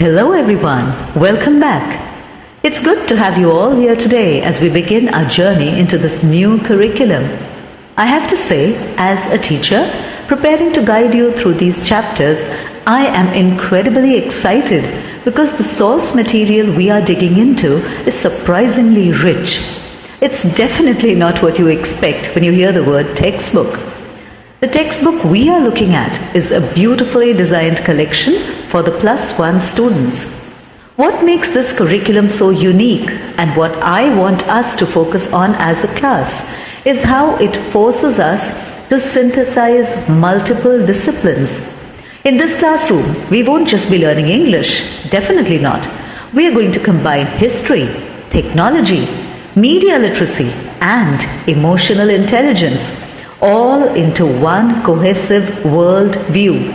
Hello everyone, welcome back. It's good to have you all here today as we begin our journey into this new curriculum. I have to say, as a teacher, preparing to guide you through these chapters, I am incredibly excited because the source material we are digging into is surprisingly rich. It's definitely not what you expect when you hear the word textbook. The textbook we are looking at is a beautifully designed collection for the +1 students. What makes this curriculum so unique and what I want us to focus on as a class is how it forces us to synthesize multiple disciplines. In this classroom, we won't just be learning English, definitely not. We are going to combine history, technology, media literacy, and emotional intelligence all into one cohesive world view.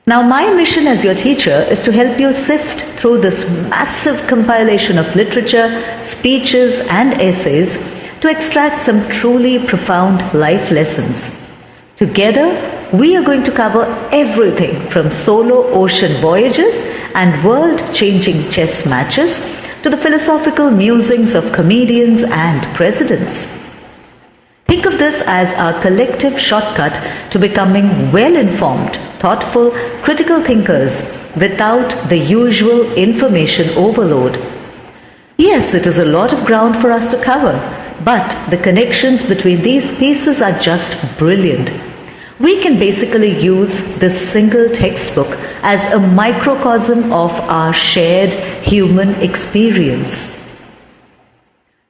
Now, my mission as your teacher is to help you sift through this massive compilation of literature, speeches, and essays to extract some truly profound life lessons. Together, we are going to cover everything from solo ocean voyages and world-changing chess matches to the philosophical musings of comedians and presidents. Think of this as our collective shortcut to becoming well-informed, thoughtful, critical thinkers without the usual information overload. Yes, it is a lot of ground for us to cover, but the connections between these pieces are just brilliant. We can basically use this single textbook as a microcosm of our shared human experience.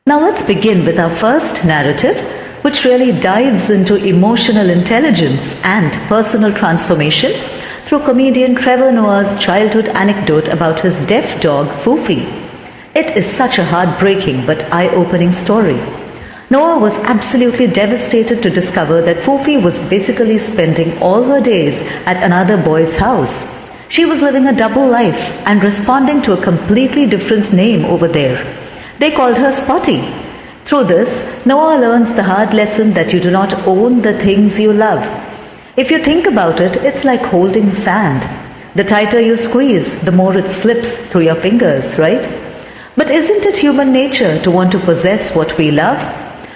Now let's begin with our first narrative, which really dives into emotional intelligence and personal transformation through comedian Trevor Noah's childhood anecdote about his deaf dog Foofy. It is such a heartbreaking but eye-opening story. Noah was absolutely devastated to discover that Foofy was basically spending all her days at another boy's house. She was living a double life and responding to a completely different name over there. They called her Spotty. Through this, Noah learns the hard lesson that you do not own the things you love. If you think about it, it's like holding sand. The tighter you squeeze, the more it slips through your fingers, right? But isn't it human nature to want to possess what we love?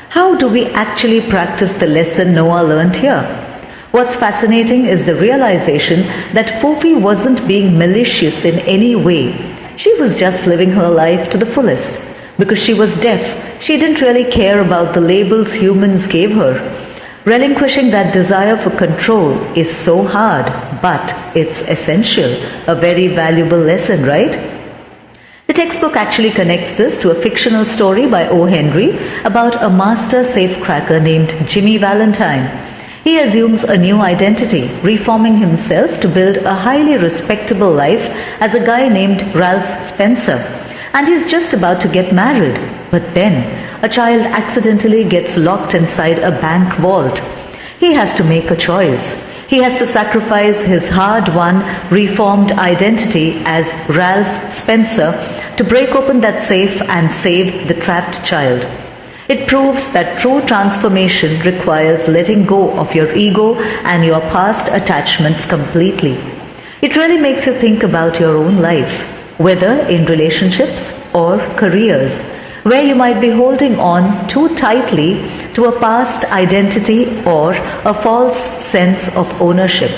How do we actually practice the lesson Noah learned here? What's fascinating is the realization that Fofi wasn't being malicious in any way. She was just living her life to the fullest. Because she was deaf, she didn't really care about the labels humans gave her. Relinquishing that desire for control is so hard, but it's essential, a very valuable lesson, right? The textbook actually connects this to a fictional story by O. Henry about a master safecracker named Jimmy Valentine. He assumes a new identity, reforming himself to build a highly respectable life as a guy named Ralph Spencer. And he's just about to get married. But then, a child accidentally gets locked inside a bank vault. He has to make a choice. He has to sacrifice his hard-won, reformed identity as Ralph Spencer to break open that safe and save the trapped child. It proves that true transformation requires letting go of your ego and your past attachments completely. It really makes you think about your own life, whether in relationships or careers, where you might be holding on too tightly to a past identity or a false sense of ownership.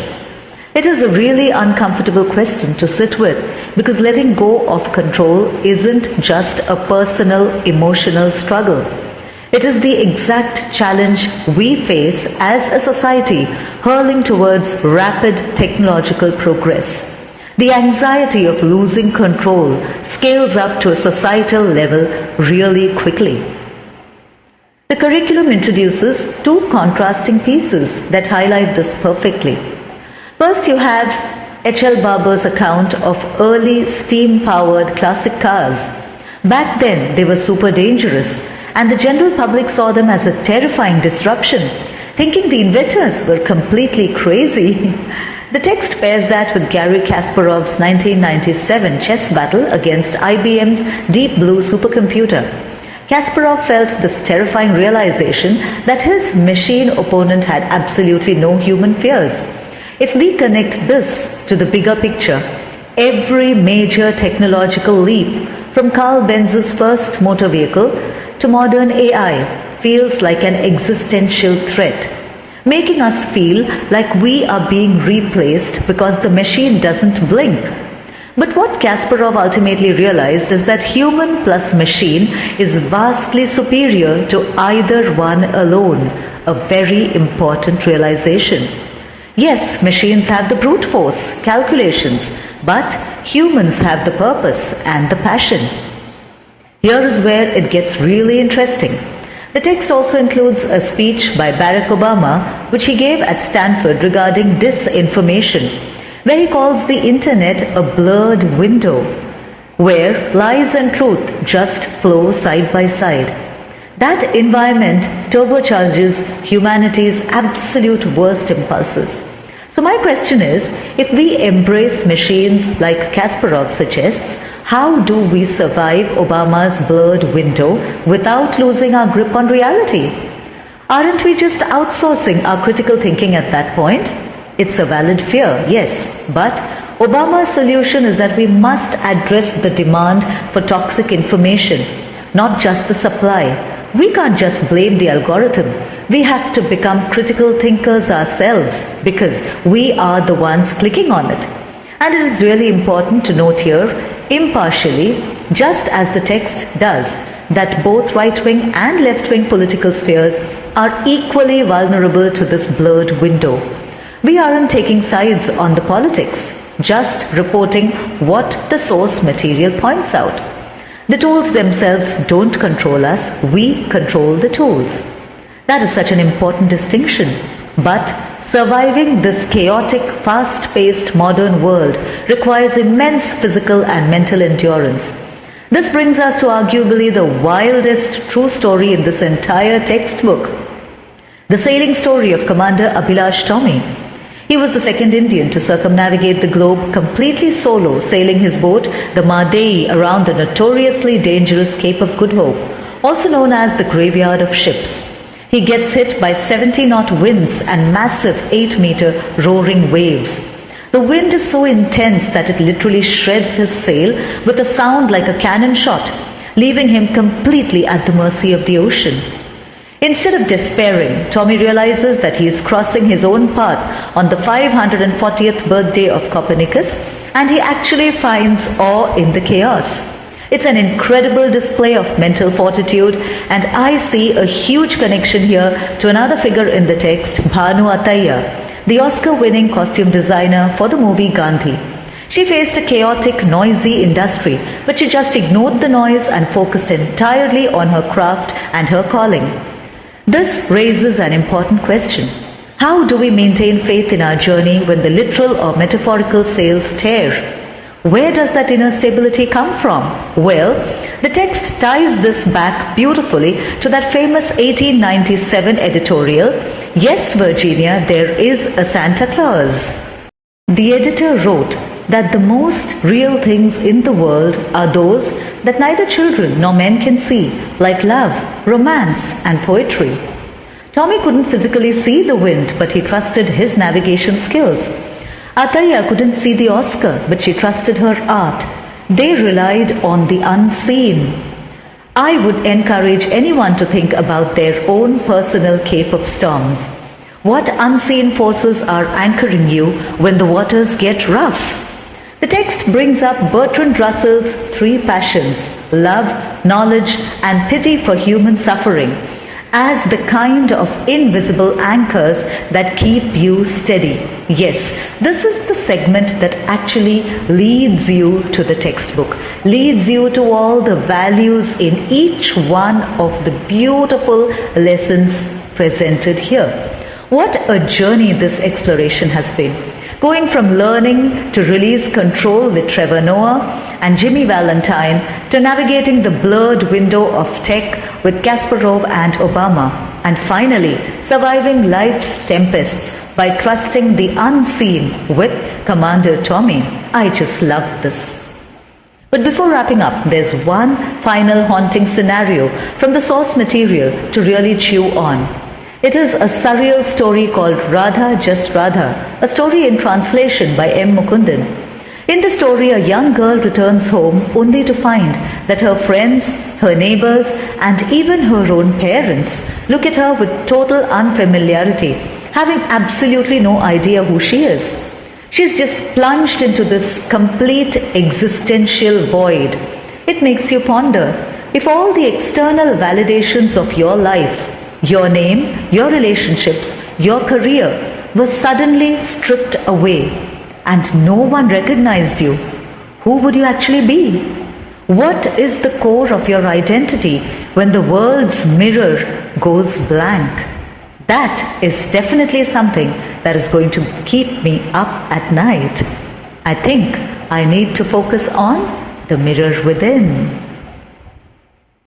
It is a really uncomfortable question to sit with because letting go of control isn't just a personal emotional struggle. It is the exact challenge we face as a society hurling towards rapid technological progress. The anxiety of losing control scales up to a societal level really quickly. The curriculum introduces two contrasting pieces that highlight this perfectly. First, you have H.L. Barber's account of early steam-powered classic cars. Back then, they were super dangerous, and the general public saw them as a terrifying disruption, thinking the inventors were completely crazy. The text pairs that with Garry Kasparov's 1997 chess battle against IBM's Deep Blue supercomputer. Kasparov felt this terrifying realization that his machine opponent had absolutely no human fears. If we connect this to the bigger picture, Every major technological leap, from Carl Benz's first motor vehicle to modern AI, feels like an existential threat, making us feel like we are being replaced because the machine doesn't blink. But what Kasparov ultimately realized is that human plus machine is vastly superior to either one alone, a very important realization. Yes, machines have the brute force, calculations, but humans have the purpose and the passion. Here is where it gets really interesting. The text also includes a speech by Barack Obama, which he gave at Stanford regarding disinformation, where he calls the internet a blurred window, where lies and truth just flow side by side. That environment turbocharges humanity's absolute worst impulses. So my question is, if we embrace machines like Kasparov suggests, how do we survive Obama's blurred window without losing our grip on reality? Aren't we just outsourcing our critical thinking at that point? It's a valid fear, yes, but Obama's solution is that we must address the demand for toxic information, not just the supply. We can't just blame the algorithm. We have to become critical thinkers ourselves because we are the ones clicking on it. And it is really important to note here, impartially, just as the text does, that both right-wing and left-wing political spheres are equally vulnerable to this blurred window. We aren't taking sides on the politics, just reporting what the source material points out. The tools themselves don't control us, we control the tools. That is such an important distinction. But surviving this chaotic, fast-paced modern world requires immense physical and mental endurance. This brings us to arguably the wildest true story in this entire textbook. The sailing story of Commander Abhilash Tomy. He was the second Indian to circumnavigate the globe completely solo, sailing his boat, the Madei, around the notoriously dangerous Cape of Good Hope, also known as the Graveyard of Ships. He gets hit by 70-knot winds and massive 8-meter roaring waves. The wind is so intense that it literally shreds his sail with a sound like a cannon shot, leaving him completely at the mercy of the ocean. Instead of despairing, Tomy realizes that he is crossing his own path on the 540th birthday of Copernicus, and he actually finds awe in the chaos. It's an incredible display of mental fortitude, and I see a huge connection here to another figure in the text, Bhanu Attaiya, the Oscar-winning costume designer for the movie Gandhi. She faced a chaotic, noisy industry, but she just ignored the noise and focused entirely on her craft and her calling. This raises an important question. How do we maintain faith in our journey when the literal or metaphorical sails tear? Where does that inner stability come from? Well, the text ties this back beautifully to that famous 1897 editorial, "Yes, Virginia, there is a Santa Claus." The editor wrote that the most real things in the world are those that neither children nor men can see, like love, romance, and poetry. Tomy couldn't physically see the wind, but he trusted his navigation skills. Attaiya couldn't see the Oscar, but she trusted her art. They relied on the unseen. I would encourage anyone to think about their own personal Cape of Storms. What unseen forces are anchoring you when the waters get rough? The text brings up Bertrand Russell's three passions, love, knowledge, and pity for human suffering, as the kind of invisible anchors that keep you steady. Yes, this is the segment that actually leads you to the textbook, leads you to all the values in each one of the beautiful lessons presented here. What a journey this exploration has been. Going from learning to release control with Trevor Noah and Jimmy Valentine to navigating the blurred window of tech with Kasparov and Obama, and finally surviving life's tempests by trusting the unseen with Commander Tomy. I just love this. But before wrapping up, there's one final haunting scenario from the source material to really chew on. It is a surreal story called Radha Just Radha, a story in translation by M. Mukundan. In the story, a young girl returns home only to find that her friends, her neighbors, and even her own parents look at her with total unfamiliarity, having absolutely no idea who she is. She's just plunged into this complete existential void. It makes you ponder, if all the external validations of your life, your name, your relationships, your career were suddenly stripped away and no one recognized you, who would you actually be? What is the core of your identity when the world's mirror goes blank? That is definitely something that is going to keep me up at night. I think I need to focus on the mirror within.